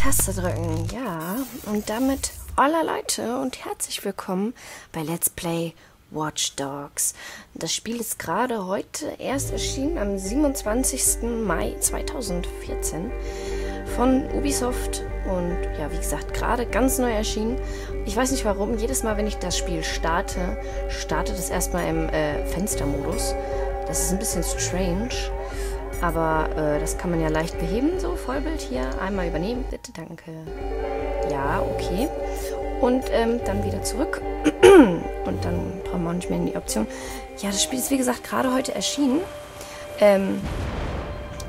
Taste drücken, ja. Und damit hola Leute und herzlich willkommen bei Let's Play Watch Dogs. Das Spiel ist gerade heute erst erschienen, am 27. Mai 2014 von Ubisoft und ja, wie gesagt, gerade ganz neu erschienen. Ich weiß nicht warum, jedes Mal, wenn ich das Spiel starte, startet es erstmal im Fenstermodus. Das ist ein bisschen strange, aber das kann man ja leicht beheben, so Vollbild hier. Einmal übernehmen, bitte, danke. Ja, okay. Und dann wieder zurück. Und dann brauchen wir auch nicht mehr in die Option. Ja, das Spiel ist wie gesagt gerade heute erschienen.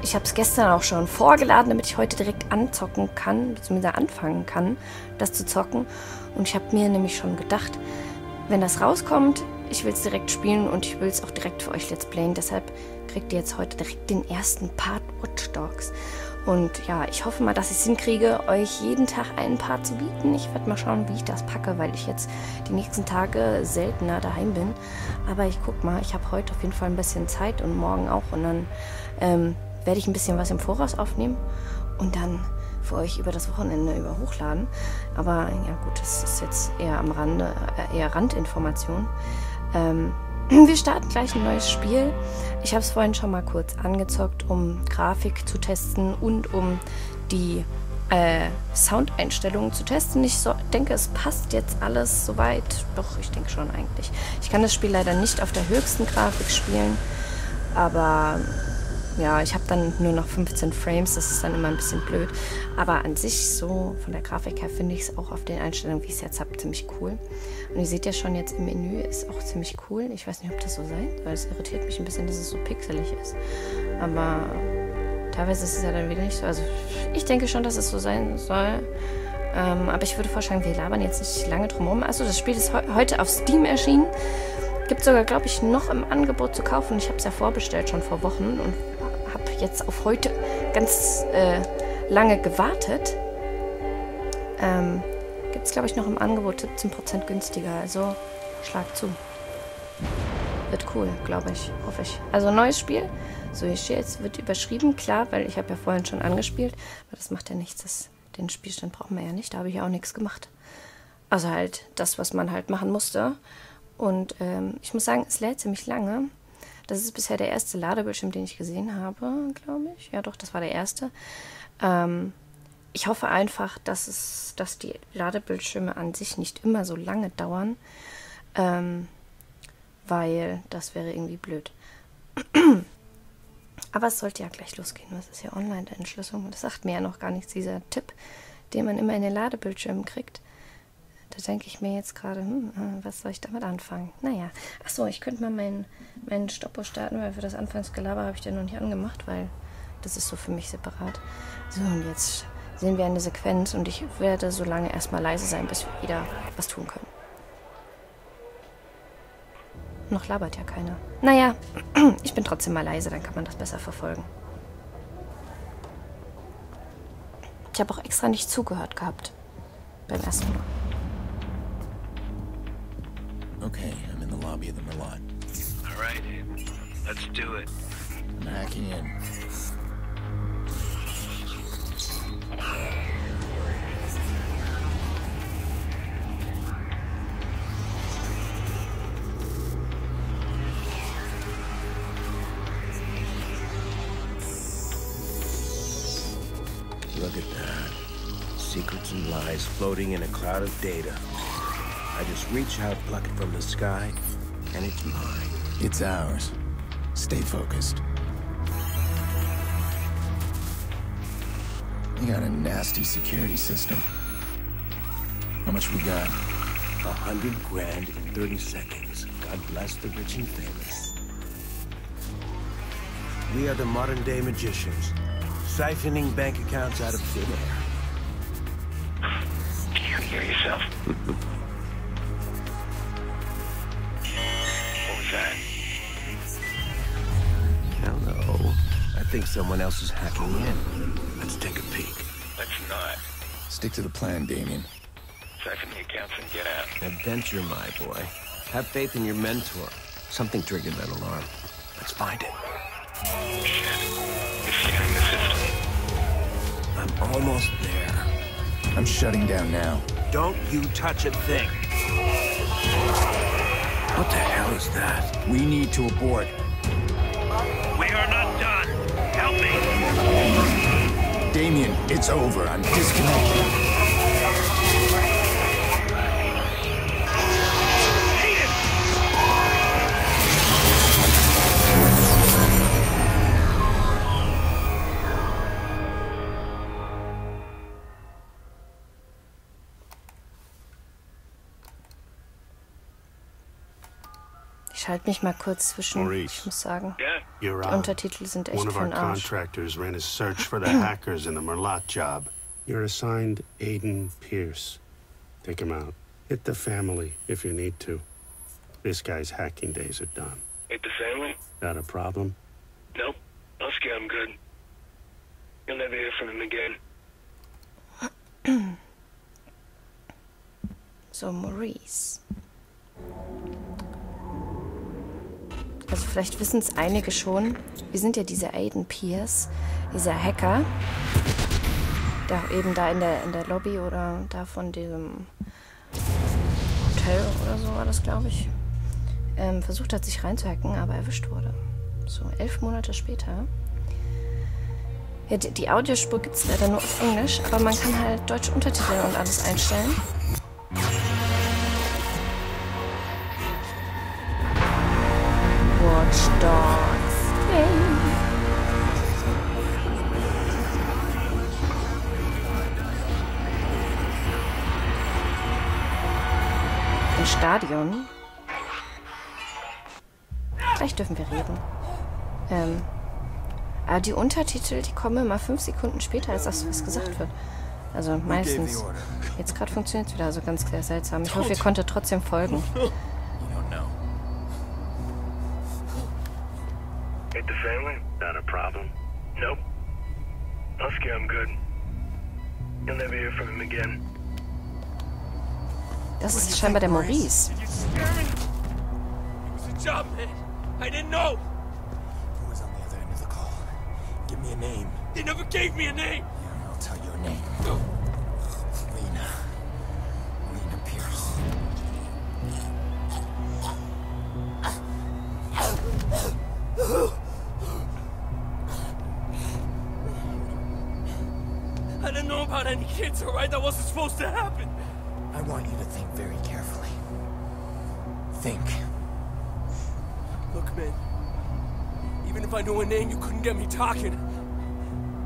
Ich habe es gestern auch schon vorgeladen, damit ich heute direkt anzocken kann, beziehungsweise anfangen kann, das zu zocken. Und ich habe mir nämlich schon gedacht, wenn das rauskommt, ich will es direkt spielen und ich will es auch direkt für euch Let's Playen. Deshalb kriegt ihr jetzt heute direkt den ersten Part Watch Dogs. Und ja, ich hoffe mal, dass ich es hinkriege, euch jeden Tag einen Part zu bieten. Ich werde mal schauen, wie ich das packe, weil ich jetzt die nächsten Tage seltener daheim bin. Aber ich guck mal, ich habe heute auf jeden Fall ein bisschen Zeit und morgen auch. Und dann werde ich ein bisschen was im Voraus aufnehmen und dann für euch über das Wochenende hochladen. Aber ja gut, das ist jetzt eher am Rande, eher Randinformation. Wir starten gleich ein neues Spiel. Ich habe es vorhin schon mal kurz angezockt, um Grafik zu testen und um die Soundeinstellungen zu testen. Ich denke, es passt jetzt alles soweit. Doch, ich denke schon eigentlich. Ich kann das Spiel leider nicht auf der höchsten Grafik spielen, aber ja, ich habe dann nur noch 15 Frames, das ist dann immer ein bisschen blöd. Aber an sich, so von der Grafik her, finde ich es auch auf den Einstellungen, wie ich es jetzt habe, ziemlich cool. Und ihr seht ja schon jetzt im Menü, ist auch ziemlich cool. Ich weiß nicht, ob das so seid, weil es irritiert mich ein bisschen, dass es so pixelig ist. Aber teilweise ist es ja dann wieder nicht so. Also ich denke schon, dass es so sein soll. Aber ich würde vorschlagen, wir labern jetzt nicht lange drum herum. Also das Spiel ist heute auf Steam erschienen. Gibt sogar, glaube ich, noch im Angebot zu kaufen. Ich habe es ja vorbestellt schon vor Wochen und habe jetzt auf heute ganz lange gewartet. Gibt es, glaube ich, noch im Angebot 17% günstiger. Also schlag zu. Wird cool, glaube ich. Hoffe ich. Also neues Spiel. So, hier steht jetzt, wird überschrieben. Klar, weil ich habe ja vorhin schon angespielt. Aber das macht ja nichts. Den Spielstand brauchen wir ja nicht. Da habe ich ja auch nichts gemacht. Also halt das, was man halt machen musste. Und ich muss sagen, es lädt ziemlich lange. Das ist bisher der erste Ladebildschirm, den ich gesehen habe, glaube ich. Ja doch, das war der erste. Ich hoffe einfach, dass die Ladebildschirme an sich nicht immer so lange dauern, weil das wäre irgendwie blöd. Aber es sollte ja gleich losgehen. Was ist ja Online-Entschlüsselung? Das sagt mir ja noch gar nichts, dieser Tipp, den man immer in den Ladebildschirmen kriegt. Da denke ich mir jetzt gerade, was soll ich damit anfangen? Naja, achso, ich könnte mal meinen Stoppuhr starten, weil für das Anfangsgelaber habe ich den noch nicht angemacht, weil das ist so für mich separat. So, und jetzt sehen wir eine Sequenz und ich werde so lange erstmal leise sein, bis wir wieder was tun können. Noch labert ja keiner. Naja, ich bin trotzdem mal leise, dann kann man das besser verfolgen. Ich habe auch extra nicht zugehört gehabt beim ersten Mal. Okay, I'm in the lobby of the Merlot. All right, let's do it. I'm hacking in. Look at that. Secrets and lies floating in a cloud of data. I just reach out, pluck it from the sky, and it's mine. It's ours. Stay focused. We got a nasty security system. How much we got? 100 grand in 30 seconds. God bless the rich and famous. We are the modern day magicians, siphoning bank accounts out of thin air. Do you hear yourself? That? Hello. I think someone else is hacking in. Let's take a peek. Let's not. Stick to the plan, Damien. Siphon the accounts and get out. Adventure, my boy. Have faith in your mentor. Something triggered that alarm. Let's find it. Shit. It's scanning the system. I'm almost there. I'm shutting down now. Don't you touch a thing. What the hell is that? We need to abort. We are not done. Help me. Damien, it's over. I'm disconnected. Ich halte mich mal kurz zwischen. Maurice. Ich muss sagen, You're die on. Untertitel sind echt One of für our den Arsch. contractors ran a search for the hackers in the Merlot job. You're assigned Aiden Pearce. Take him out. Hit the family if you need to. This guy's hacking days are done. Hit the family? Got a problem? Nope. I'll scare him good. You'll never hear from him again. So, Maurice. Also vielleicht wissen es einige schon. Wir sind ja dieser Aiden Pearce, dieser Hacker, der eben da in der Lobby oder da von diesem Hotel oder so war das, glaube ich, versucht hat, sich reinzuhacken, aber erwischt wurde. So, 11 Monate später. Ja, die Audiospur gibt es leider nur auf Englisch, aber man kann halt deutsche Untertitel und alles einstellen. Watch Dogs. Yay. Im Stadion. Gleich dürfen wir reden. Aber die Untertitel, die kommen immer 5 Sekunden später, als das, was gesagt wird. Also meistens. Jetzt gerade funktioniert es wieder, also ganz sehr seltsam. Ich hoffe, ihr konntet trotzdem folgen. Hit the family? Not a problem. Nope. I'll scare him good. You'll never hear from him again. Das ist scheinbar der Maurice. Did you scare me? It was a job, man. I didn't know. Who was on the other end of the call? Give me a name. They never gave me a name. Yeah, I'll tell you a name. Lena. Lena Pearce. I didn't know about any kids, alright? That wasn't supposed to happen. I want you to think very carefully. Think. Look, man. Even if I knew a name, you couldn't get me talking.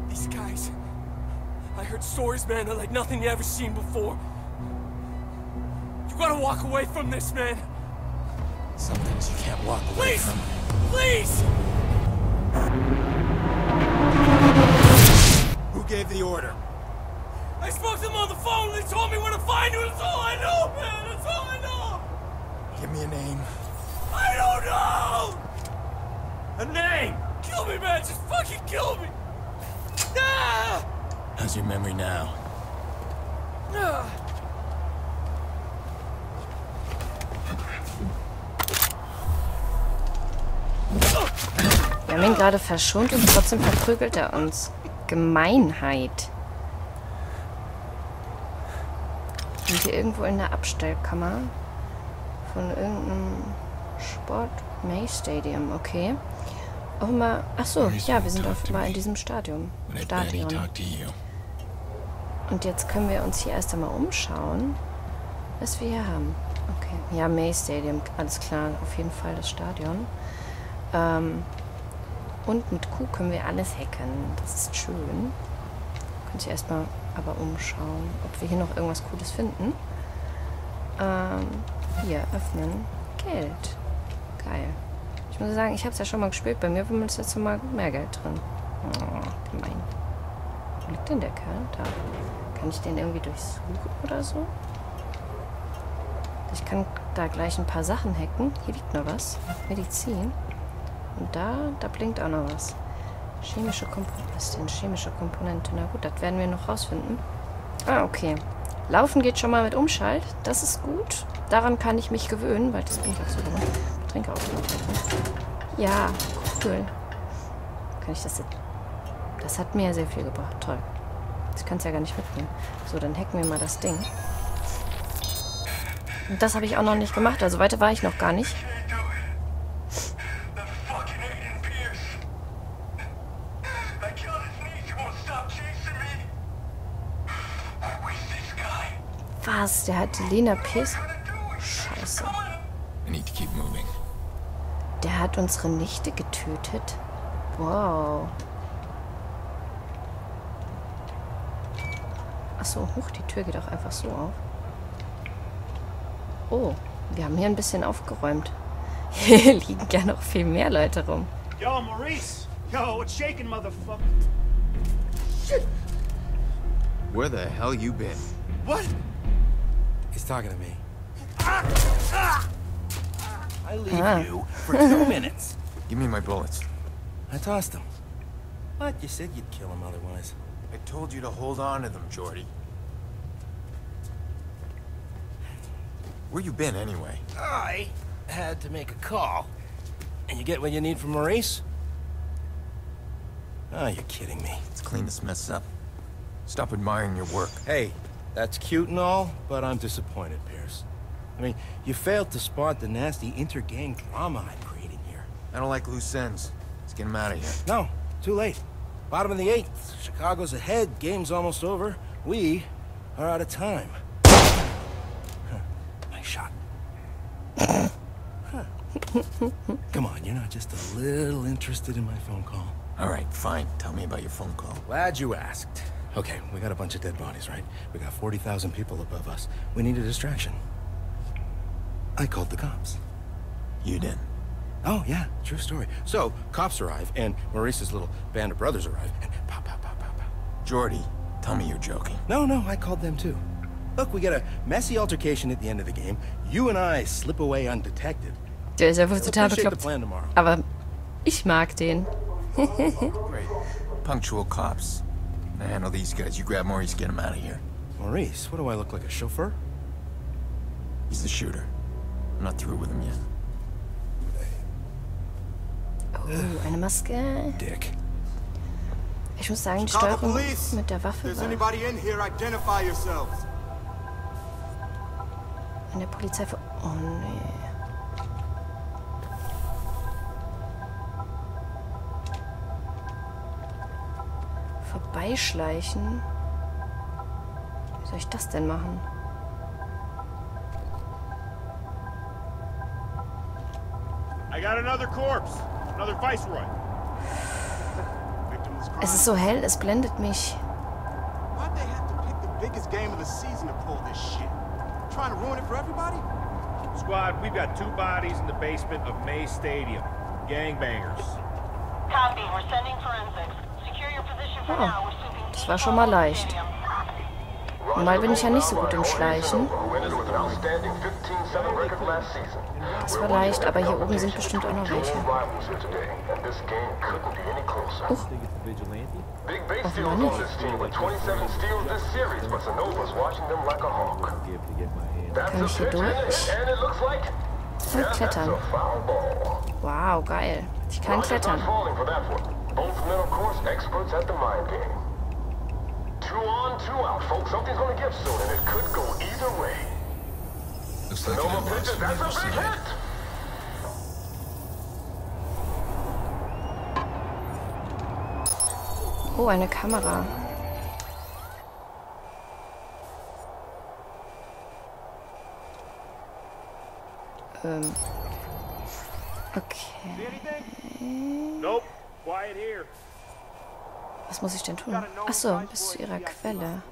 These guys. I heard stories, man, that like nothing you ever seen before. You gotta walk away from this, man. Some things you can't walk away Please! from. Please! Who gave the order? I spoke to them on the phone and they told me where to find you. That's all I know, man. That's all I know. Give me a name. I don't know! A name! Kill me, man! Just fucking kill me! Ah! How's your memory now? Ah! Wir haben ihn gerade verschont und trotzdem verprügelt er uns. Gemeinheit. Sind hier irgendwo in der Abstellkammer von irgendeinem Sport May Stadium, okay. Offenbar, ach so, ja, wir sind offenbar in diesem Stadion. Und jetzt können wir uns hier erst einmal umschauen, was wir hier haben. Okay, ja, May Stadium, alles klar, auf jeden Fall das Stadion. Und mit Q können wir alles hacken, das ist schön. Können Sie erstmal aber umschauen, ob wir hier noch irgendwas Cooles finden. Hier, öffnen. Geld. Geil. Ich muss sagen, ich habe es ja schon mal gespielt. Bei mir war jetzt mal mehr Geld drin. Oh, gemein. Wo liegt denn der Kerl? Da. Kann ich den irgendwie durchsuchen oder so? Ich kann da gleich ein paar Sachen hacken. Hier liegt noch was. Medizin. Und da blinkt auch noch was. Chemische Komponente. Was ist denn chemische Komponente? Na gut, das werden wir noch rausfinden. Ah, okay. Laufen geht schon mal mit Umschalt. Das ist gut. Daran kann ich mich gewöhnen, weil das bin ich auch so gewohnt. Trinke auch noch. Ja, cool. Kann ich das jetzt... Das hat mir sehr viel gebracht. Toll. Ich kann es ja gar nicht mitnehmen. So, dann hacken wir mal das Ding. Und das habe ich auch noch nicht gemacht. Also weiter war ich noch gar nicht. Was? Der hat die Lena Pearce? Scheiße. Der hat unsere Nichte getötet. Wow. Achso, huch, die Tür geht auch einfach so auf. Oh, wir haben hier ein bisschen aufgeräumt. Hier liegen ja noch viel mehr Leute rum. Yo, Maurice! Yo, what's shaking, motherfucker? Shit! Where the hell you been? What? He's talking to me. I leave you for 2 minutes. Give me my bullets. I tossed him. What? You said you'd kill him otherwise. I told you to hold on to them, Jordy. Where you been, anyway? I had to make a call. And you get what you need from Maurice? Oh, you're kidding me. Let's clean this mess up. Stop admiring your work. Hey, that's cute and all, but I'm disappointed, Pearce. I mean, you failed to spot the nasty inter-gang drama I'm creating here. I don't like loose ends. Let's get him out of here. No, too late. Bottom of the 8th. Chicago's ahead. Game's almost over. We are out of time. Nice shot. Come on, you're not just a little interested in my phone call? All right, fine. Tell me about your phone call. Glad you asked. Okay, we got a bunch of dead bodies, right? We got 40,000 people above us. We need a distraction. I called the cops. You did? Oh, yeah, true story. So, cops arrive, and Maurice's little band of brothers arrive, and pow, pow, pow, pow, pow. Jordy, tell me you're joking. No, I called them too. Look, we get a messy altercation at the end of the game. You and I slip away undetected. Der ist ja wohl total bekloppt. Aber ich mag den. Great. Punctual cops. I handle these guys. You grab Maurice, get him out of here. Maurice, what do I look like, a chauffeur? He's the shooter. I'm not through with him yet. Oh, eine Maske. Dick. Ich muss sagen, die Steuerung mit der Waffe war in der Polizei... Oh, nee. Vorbeischleichen? Wie soll ich das denn machen? I got another corpse. Another viceroy. Es ist so hell, es blendet mich. Why'd they have to pick the biggest game of the season to pull this shit? Trying to ruin it for everybody? Squad, we've got 2 bodies in the basement of May Stadium. Gangbangers. Copy, we're sending forensics. Secure your position for now. We're sweeping. Das war schon mal leicht. Normal bin ich ja nicht so gut im Schleichen. Das war leicht, aber hier oben sind bestimmt auch noch welche. Offenbar nicht. Kann ich hier durch? Und klettern. Wow, geil. Ich kann klettern. 2 on, 2 out, folks. Something's gonna give soon, and it could go either way. Looks like No more pitches. That's a big hit. Oh, eine Kamera. Okay. Nope. Quiet here. Was muss ich denn tun? Achso, bis zu ihrer Quelle.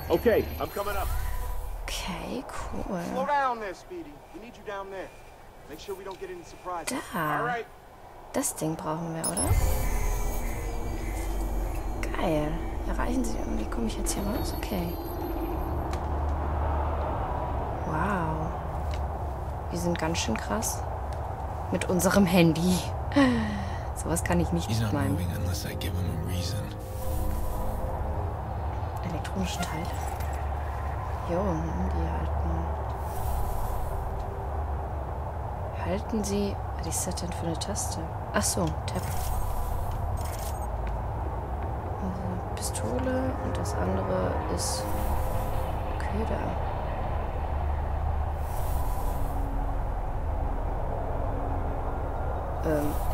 Okay, I'm coming up. Okay, cool. Slow down there, Speedy. We need you down there. Make sure we don't get any surprises. Da. Das Ding brauchen wir, oder? Geil. Erreichen Sie... Wie komme ich jetzt hier raus? Okay. Wow. Wir sind ganz schön krass. Mit unserem Handy. Sowas kann ich nicht mit meinem elektronischen Teil. Jo, Handy halten. Halten Sie... Was ist das denn für eine Taste? Ach so, Tab. Also, Pistole. Pistole und das andere ist Köder.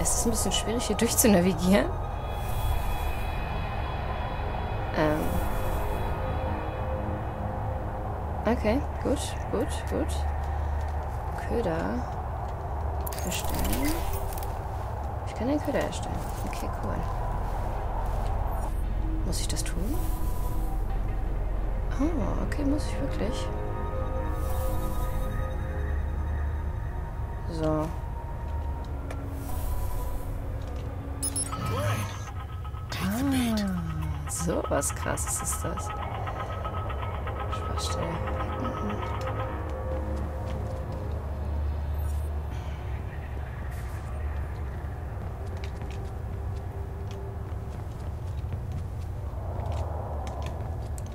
Es ist ein bisschen schwierig, hier durchzunavigieren. Okay, gut. Köder erstellen. Ich kann den Köder erstellen. Okay, cool. Muss ich das tun? Oh, okay, muss ich wirklich. So. So was Krasses ist das. Schwachstelle.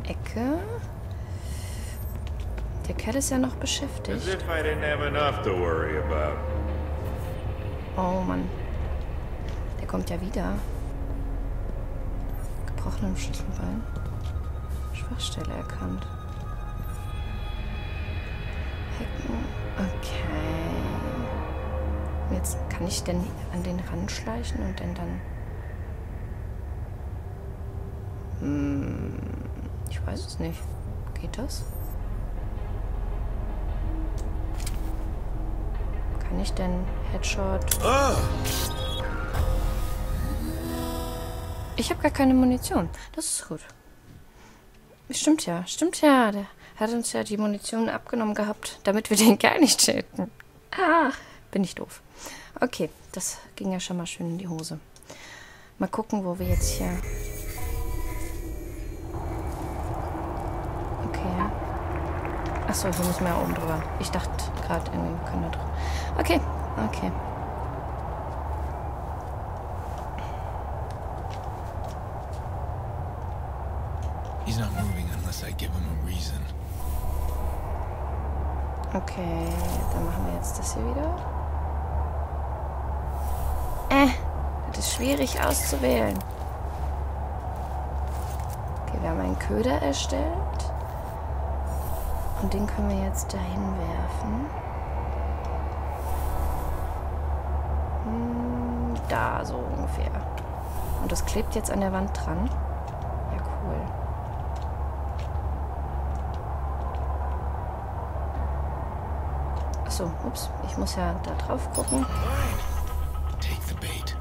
Ecke. Der Kerl ist ja noch beschäftigt. As if I didn't have enough to worry about. Oh Mann. Der kommt ja wieder. Gebrochenem Schlüsselbein. Schwachstelle erkannt. Hacken. Okay. Jetzt kann ich denn an den ranschleichen und dann ich weiß es nicht. Geht das? Kann ich denn Headshot? Ich habe gar keine Munition. Das ist gut. Stimmt ja. Der hat uns ja die Munition abgenommen gehabt, damit wir den gar nicht töten. Ah, bin ich doof. Okay, das ging ja schon mal schön in die Hose. Mal gucken, wo wir jetzt hier... Okay. Achso, hier müssen wir ja oben drüber. Ich dachte gerade irgendwie, wir können da drüber. Okay. He's not moving unless I give him a reason. Okay, dann machen wir jetzt das hier wieder. Das ist schwierig auszuwählen. Okay, wir haben einen Köder erstellt. Und den können wir jetzt dahin werfen. Da, so ungefähr. Und das klebt jetzt an der Wand dran. Ja, cool. Achso, ups. Ich muss ja da drauf gucken. Take the bait.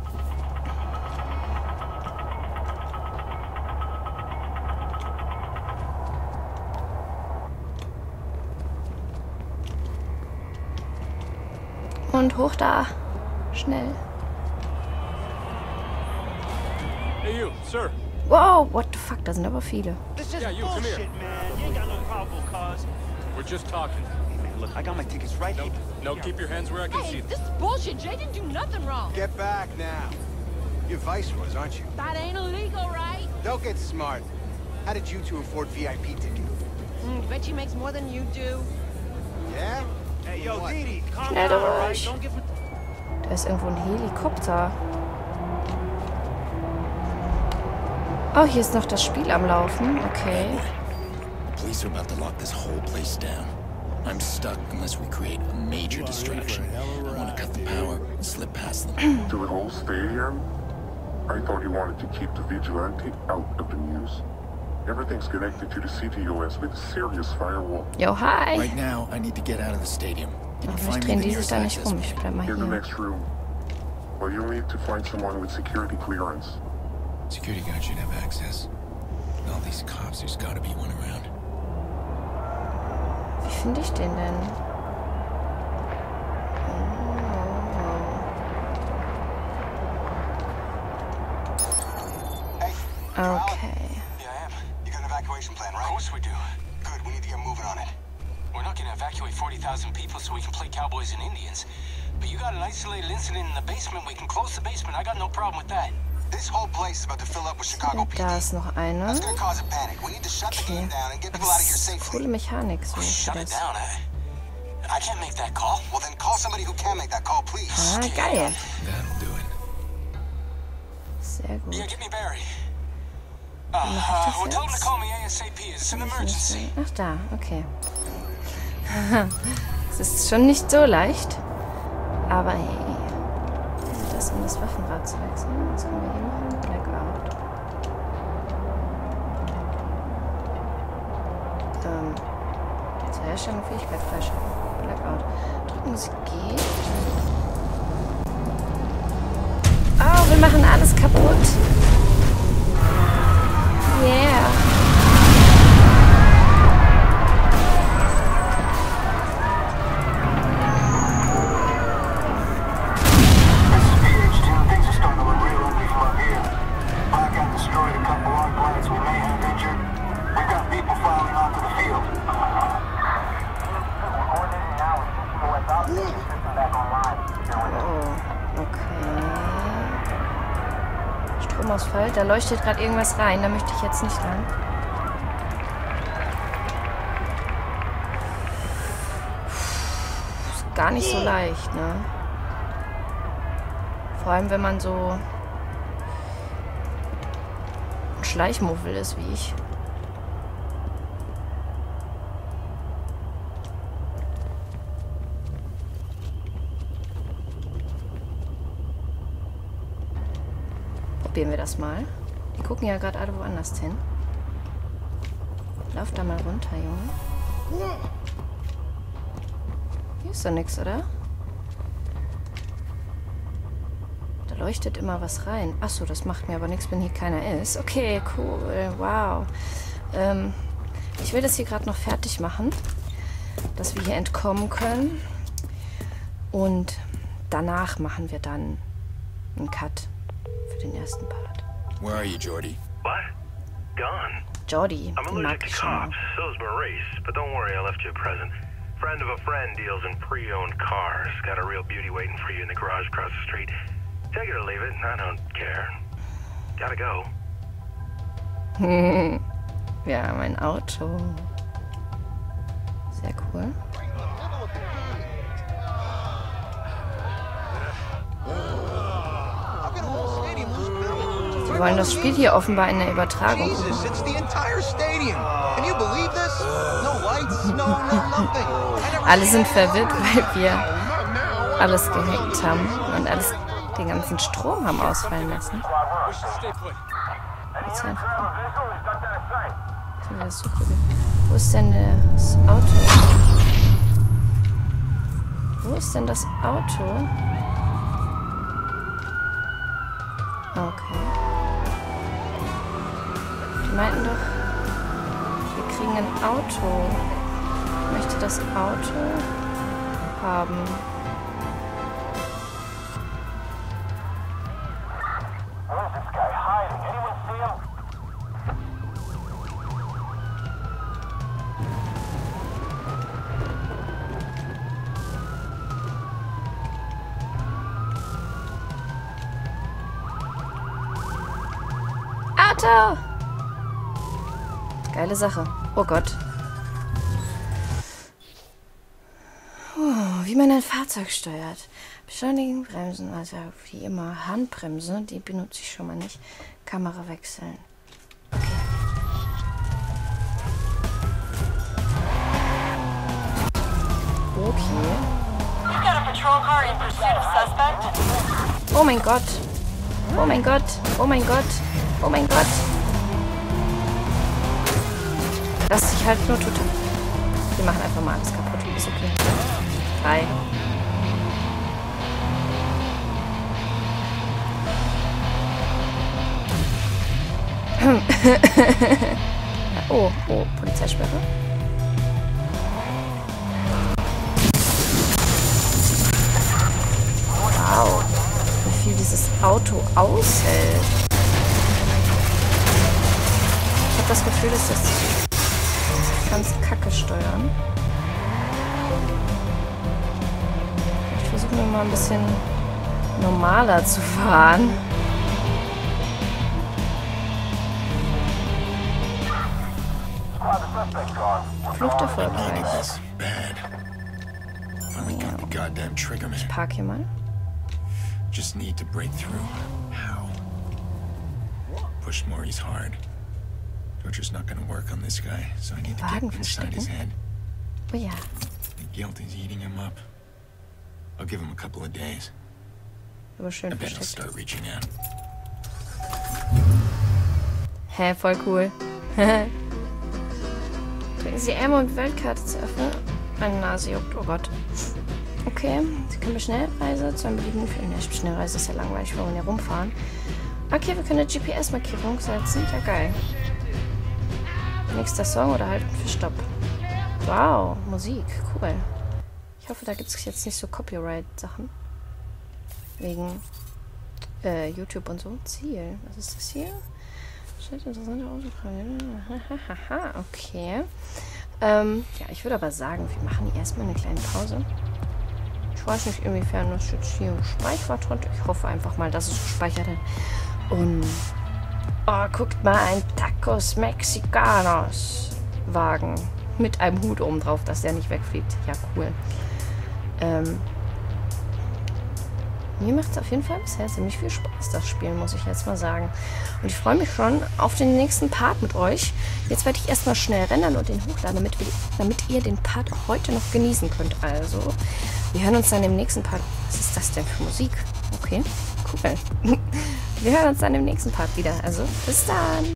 Und hoch da. Schnell. Hey, you, sir. Wow, what the fuck, da sind aber viele. Yeah, you, come here. We're just talking. Hey, man, look, I got my tickets right here. No, keep your hands where I can see them. This is bullshit. Jay didn't do nothing wrong. Get back now. You're viceroys, aren't you? That ain't illegal, right? Don't get smart. How did you two afford VIP tickets? Bet you makes more than you do. Yeah? Hey, yo, Didi, calm Schnell down, all right? durch. Don't give him... Da ist irgendwo ein Helikopter. Oh, hier ist noch das Spiel am Laufen. Okay. The police are about to lock this whole place down. I'm stuck unless we create a major distraction. I want to cut the power and slip past them. To the whole stadium? I thought you wanted to keep the vigilante out of the news. Everything's connected to the CTOS with a serious firewall. Yo, hi. Right now, I need to get out of the stadium. You can Hoffentlich find me drehen the die sich nearest da nicht access rum. Ich point. bleib mal In the hier. next room. Well, you'll need to find someone with security clearance. Security guard should have access. All these cops, there's gotta be one around. Wie finde ich den denn? Okay. Yeah, I am. You got an evacuation plan, right? Of course we do. Good, we need to get moving on it. We're not gonna evacuate 40,000 people so we can play cowboys and Indians. But you got an isolated incident in the basement, we can close the basement. I got no problem with that. This whole place is about to fill up with Chicago PD. Da ist noch eine. That's gonna cause a panic. We need to shut the game down and get people out of here safely. Coole Mechanik. So Shut it down, I can't make that call. Well, then call somebody who can make that call, please. Ah, geil. That'll do it. Sehr gut. Yeah, get me Barry. Ach da, okay. Es ist schon nicht so leicht. Aber hey. Wie sieht das um das Waffenrad zu wechseln? Was können wir hier machen? Blackout. Zur Herstellung Fähigkeit freischalten. Blackout. Drücken Sie G. Oh, wir machen alles kaputt. Yeah. Stromausfall. Da leuchtet gerade irgendwas rein. Da möchte ich jetzt nicht lang. Ist gar nicht so leicht, ne? Vor allem, wenn man so ein Schleichmuffel ist wie ich. Probieren wir das mal. Die gucken ja gerade alle woanders hin. Lauf da mal runter, Junge. Hier ist doch nichts, oder? Da leuchtet immer was rein. Achso, das macht mir aber nichts, wenn hier keiner ist. Okay, cool. Wow. Ich will das hier gerade noch fertig machen, dass wir hier entkommen können. Und danach machen wir dann einen Cut. Für den ersten Part. Where are you, Jordy? What? Gone. Jordy, I'm allergic to cops. So's Maurice. But don't worry, I left you a present. Friend of a friend deals in pre-owned cars. Got a real beauty waiting for you in the garage across the street. Take it or leave it. I don't care. Gotta go. Ja, mein Auto. Sehr cool. Wir wollen das Spiel hier offenbar in der Übertragung gucken. Alle sind verwirrt, weil wir alles gehackt haben und alles, den ganzen Strom haben ausfallen lassen. Wo ist denn das Auto? Wo ist denn das Auto? Okay. Die meinten doch, wir kriegen ein Auto. Ich möchte das Auto haben. Auto! Geile Sache. Oh Gott. Wie man ein Fahrzeug steuert. Beschleunigen, bremsen, also wie immer Handbremse, die benutze ich schon mal nicht. Kamera wechseln. Okay. Okay. Oh mein Gott. Oh mein Gott. Oh mein Gott. Oh mein Gott. Lass dich halt nur total. Wir machen einfach mal alles kaputt. Ist okay. 3. Oh, Polizeisperre. Wow. Wie viel dieses Auto aushält. Ich habe das Gefühl, dass das ganz kacke steuern. Ich versuche nur mal ein bisschen normaler zu fahren. Flucht erfolgreich. Ich park hier mal. Just need to break through. How? Push Maurice hard. Torture's not gonna work on this guy, so I need to get inside his head. Oh ja. The guilt is eating him up. I'll give him a couple of days. Aber schön I bet he'll versteckt. start reaching out. Hä, voll cool. Drücken Sie Ammo und Weltkarte zu öffnen. Meine Nase juckt, oh Gott. Okay, Sie können bei Schnellreise zu einem beliebigen Film. Ja, Schnellreise ist ja langweilig, wir wollen ja rumfahren. Okay, wir können eine GPS-Markierung setzen. Ja, geil. Nächster Song oder halten für Stopp. Wow, Musik, cool. Ich hoffe, da gibt es jetzt nicht so Copyright-Sachen. Wegen YouTube und so. Ziel. Was ist das hier? Interessante Autofrage. Okay. Ja, ich würde aber sagen, wir machen erstmal eine kleine Pause. Ich weiß nicht, inwiefern das jetzt hier gespeichert hat. Ich hoffe einfach mal, dass es gespeichert hat. Und oh, guckt mal, ein Tacos Mexicanos Wagen mit einem Hut oben drauf, dass der nicht wegfliegt. Ja, cool. Mir macht es auf jeden Fall bisher ziemlich viel Spaß, das Spiel, muss ich jetzt mal sagen. Und ich freue mich schon auf den nächsten Part mit euch. Jetzt werde ich erstmal schnell rendern und den hochladen, damit ihr den Part auch heute noch genießen könnt. Also, wir hören uns dann im nächsten Part. Was ist das denn für Musik? Okay, cool. Wir hören uns dann im nächsten Part wieder. Also, bis dann.